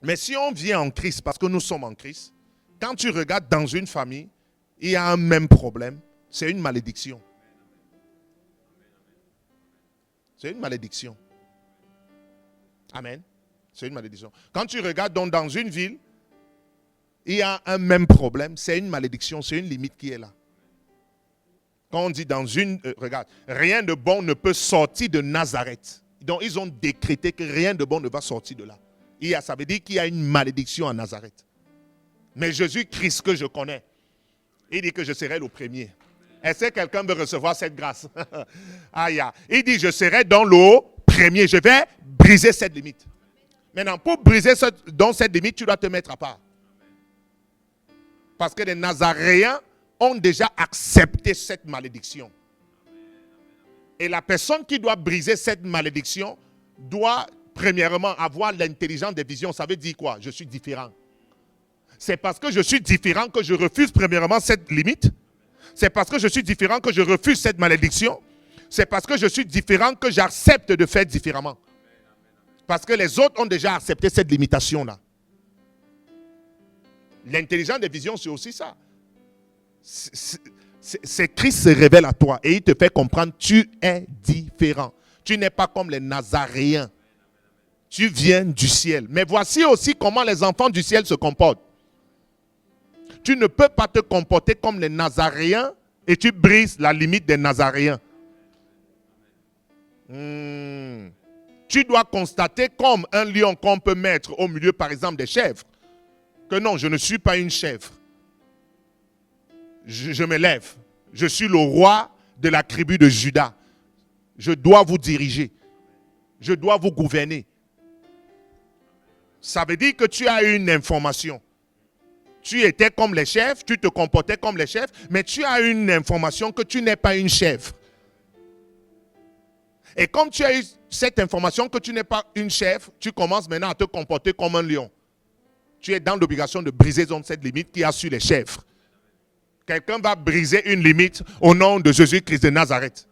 Mais si on vient en Christ, parce que nous sommes en Christ, quand tu regardes dans une famille, il y a un même problème, c'est une malédiction. C'est une malédiction. Amen. C'est une malédiction. Quand tu regardes donc dans une ville, il y a un même problème, c'est une malédiction, c'est une limite qui est là. Quand on dit dans une... regarde, rien de bon ne peut sortir de Nazareth. Donc ils ont décrété que rien de bon ne va sortir de là. Ça veut dire qu'il y a une malédiction à Nazareth. Mais Jésus-Christ que je connais, il dit que je serai le premier. Est-ce que quelqu'un veut recevoir cette grâce? Aïe. Il dit, je serai dans le premier. Je vais briser cette limite. Maintenant, pour briser cette limite, tu dois te mettre à part. Parce que les Nazaréens ont déjà accepté cette malédiction. Et la personne qui doit briser cette malédiction doit, premièrement, avoir l'intelligence des visions. Ça veut dire quoi? Je suis différent. C'est parce que je suis différent que je refuse premièrement cette limite. C'est parce que je suis différent que je refuse cette malédiction. C'est parce que je suis différent que j'accepte de faire différemment. Parce que les autres ont déjà accepté cette limitation-là. L'intelligence des visions, c'est aussi ça. C'est Christ se révèle à toi et il te fait comprendre tu es différent. Tu n'es pas comme les Nazaréens. Tu viens du ciel. Mais voici aussi comment les enfants du ciel se comportent. Tu ne peux pas te comporter comme les Nazaréens et tu brises la limite des Nazaréens. Tu dois constater comme un lion qu'on peut mettre au milieu, par exemple, des chèvres, que non, je ne suis pas une chèvre. Je me lève. Je suis le roi de la tribu de Juda. Je dois vous diriger. Je dois vous gouverner. Ça veut dire que tu as une information. Tu étais comme les chèvres, tu te comportais comme les chèvres, mais tu as une information que tu n'es pas une chèvre. Et comme tu as eu cette information que tu n'es pas une chèvre, tu commences maintenant à te comporter comme un lion. Tu es dans l'obligation de briser cette limite qui a sur les chèvres. Quelqu'un va briser une limite au nom de Jésus-Christ de Nazareth.